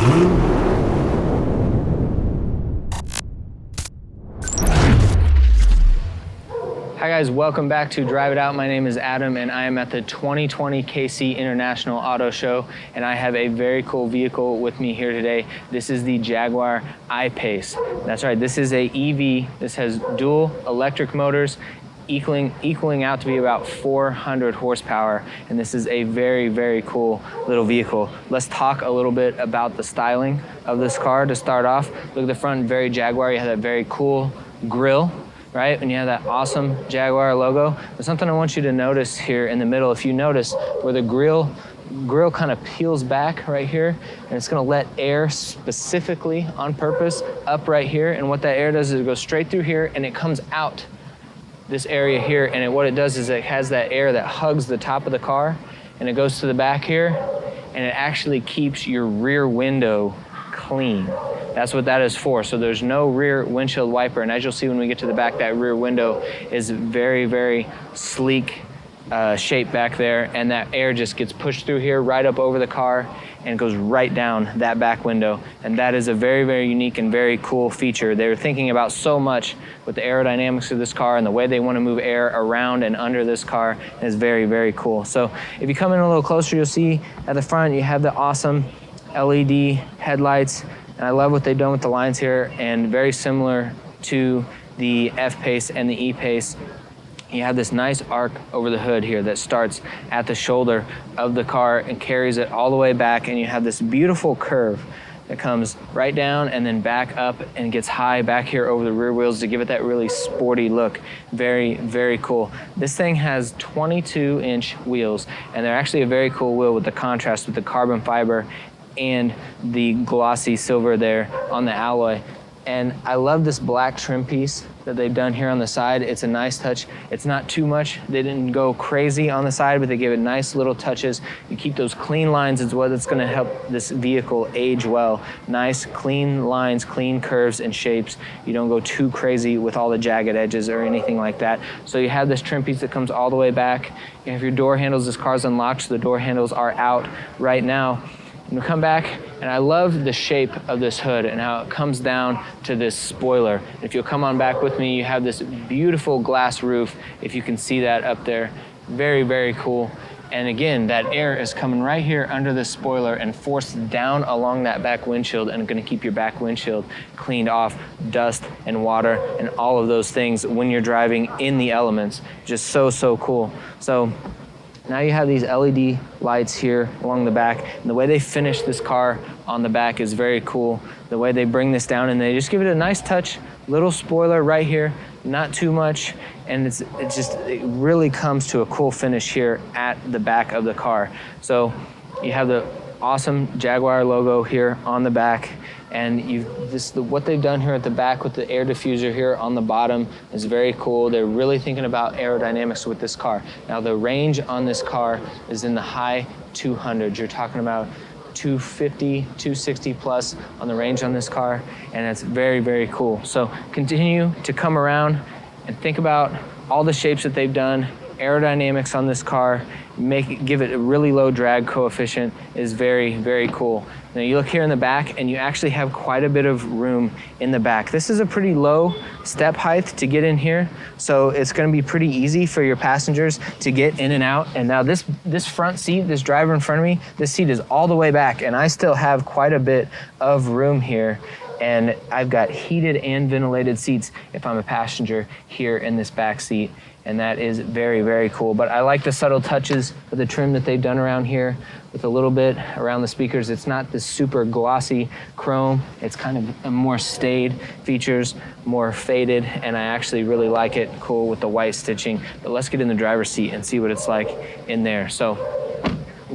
Hi guys, welcome back to Drive It Out. My name is Adam and I am at the 2020 KC International Auto Show, and I have a very cool vehicle with me here today. This is the Jaguar I-PACE. That's right, this is a EV. This has dual electric motors equaling out to be about 400 horsepower, and this is a very, very cool little vehicle. Let's talk a little bit about the styling of this car to start off. Look at the front, very Jaguar. You have that very cool grille, right? And you have that awesome Jaguar logo. But something I want you to notice here in the middle, if you notice where the grill kind of peels back right here, and it's gonna let air specifically on purpose up right here. And what that air does is it goes straight through here and it comes out this area here. And what it does is it has that air that hugs the top of the car and it goes to the back here, and it actually keeps your rear window clean. That's what that is for. So there's no rear windshield wiper. And as you'll see when we get to the back, that rear window is very, very sleek shape back there. And that air just gets pushed through here right up over the car and goes right down that back window. And that is a very, very unique and very cool feature. They were thinking about so much with the aerodynamics of this car and the way they want to move air around and under this car is very, very cool. So if you come in a little closer, you'll see at the front, you have the awesome LED headlights. And I love what they've done with the lines here, and very similar to the F-PACE and the E-PACE. You have this nice arc over the hood here that starts at the shoulder of the car and carries it all the way back, and you have this beautiful curve that comes right down and then back up and gets high back here over the rear wheels to give it that really sporty look. Very, very cool. This thing has 22-inch wheels, and they're actually a very cool wheel with the contrast with the carbon fiber and the glossy silver there on the alloy. And I love this black trim piece that they've done here on the side. It's a nice touch. It's not too much. They didn't go crazy on the side, but they gave it nice little touches. You keep those clean lines is what it's gonna help this vehicle age well. Nice, clean lines, clean curves and shapes. You don't go too crazy with all the jagged edges or anything like that. So you have this trim piece that comes all the way back. You have your door handles. This car's unlocked, so the door handles are out right now. And we'll come back, and I love the shape of this hood and how it comes down to this spoiler. If you'll come on back with me, you have this beautiful glass roof, if you can see that up there. Very, very cool. And again, that air is coming right here under this spoiler and forced down along that back windshield, and gonna keep your back windshield cleaned off dust and water and all of those things when you're driving in the elements. Just so, so cool. So now you have these LED lights here along the back, and the way they finish this car on the back is very cool. The way they bring this down and they just give it a nice touch, little spoiler right here, not too much, and it really comes to a cool finish here at the back of the car. So you have the awesome Jaguar logo here on the back, and what they've done here at the back with the air diffuser here on the bottom is very cool. They're really thinking about aerodynamics with this car. Now the range on this car is in the high 200s. You're talking about 250, 260 plus on the range on this car, and it's very, very cool. So continue to come around and think about all the shapes that they've done. Aerodynamics on this car, give it a really low drag coefficient is very, very cool. Now you look here in the back and you actually have quite a bit of room in the back. This is a pretty low step height to get in here, so it's gonna be pretty easy for your passengers to get in and out. And now this front seat, this driver in front of me, this seat is all the way back, and I still have quite a bit of room here. And I've got heated and ventilated seats if I'm a passenger here in this back seat. And that is very, very cool. But I like the subtle touches of the trim that they've done around here with a little bit around the speakers. It's not this super glossy chrome. It's kind of a more staid features, more faded, and I actually really like it. Cool with the white stitching. But let's get in the driver's seat and see what it's like in there. So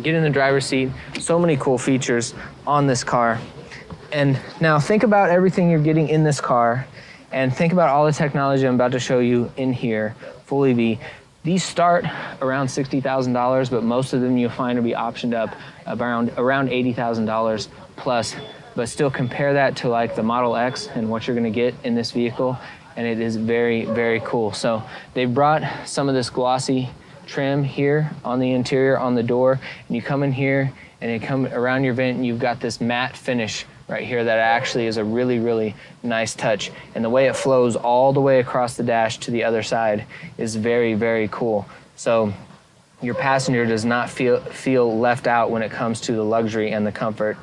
get in the driver's seat. So many cool features on this car. And now think about everything you're getting in this car, and think about all the technology I'm about to show you in here, full EV. These start around $60,000, but most of them you'll find will be optioned up around $80,000 plus. But still compare that to like the Model X and what you're gonna get in this vehicle, and it is very, very cool. So they've brought some of this glossy trim here on the interior, on the door, and you come in here and it comes around your vent and you've got this matte finish right here that actually is a really, really nice touch. And the way it flows all the way across the dash to the other side is very, very cool. So your passenger does not feel left out when it comes to the luxury and the comfort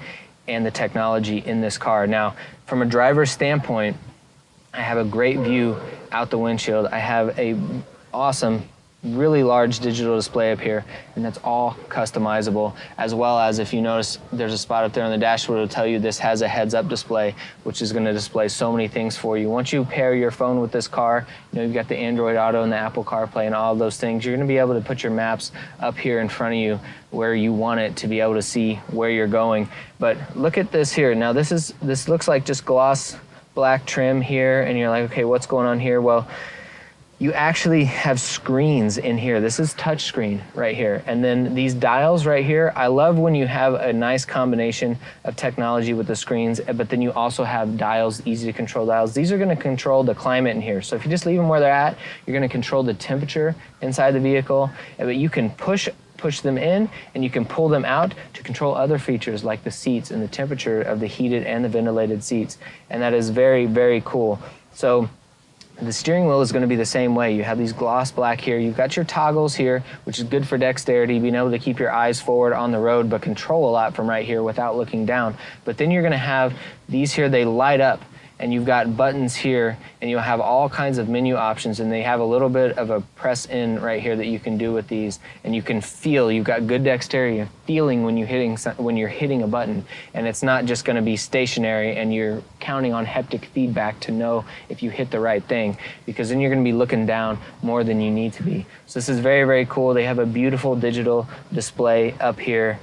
and the technology in this car. Now, from a driver's standpoint, I have a great view out the windshield. I have a awesome, really large digital display up here, and that's all customizable, as well as, if you notice, there's a spot up there on the dashboard that'll tell you this has a heads-up display, which is going to display so many things for you. Once you pair your phone with this car, you know, you've got the Android Auto and the Apple CarPlay and all of those things. You're going to be able to put your maps up here in front of you where you want it to be able to see where you're going. But look at this here. Now this looks like just gloss black trim here, and you're like, okay, what's going on here? Well, you actually have screens in here. This is touch screen right here. And then these dials right here, I love when you have a nice combination of technology with the screens, but then you also have dials, easy to control dials. These are gonna control the climate in here. So if you just leave them where they're at, you're gonna control the temperature inside the vehicle, but you can push them in and you can pull them out to control other features like the seats and the temperature of the heated and the ventilated seats. And that is very, very cool. So the steering wheel is going to be the same way. You have these gloss black here. You've got your toggles here, which is good for dexterity, being able to keep your eyes forward on the road, but control a lot from right here without looking down. But then you're going to have these here, they light up, and you've got buttons here, and you'll have all kinds of menu options, and they have a little bit of a press in right here that you can do with these, and you can feel, you've got good dexterity and feeling when you're hitting a button, and it's not just going to be stationary and you're counting on haptic feedback to know if you hit the right thing, because then you're going to be looking down more than you need to be. So this is very, very cool. They have a beautiful digital display up here,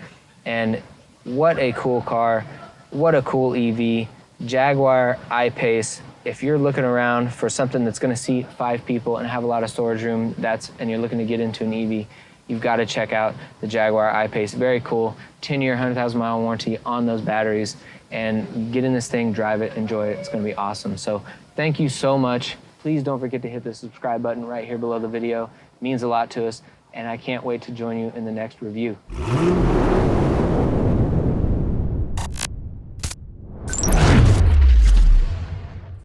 and what a cool car, what a cool EV. Jaguar I-PACE. If you're looking around for something that's going to seat 5 people and have a lot of storage room, and you're looking to get into an EV, you've got to check out the Jaguar I-PACE. Very cool. 10-year, 100,000-mile warranty on those batteries. And get in this thing, drive it, enjoy it. It's going to be awesome. So thank you so much. Please don't forget to hit the subscribe button right here below the video. It means a lot to us, and I can't wait to join you in the next review.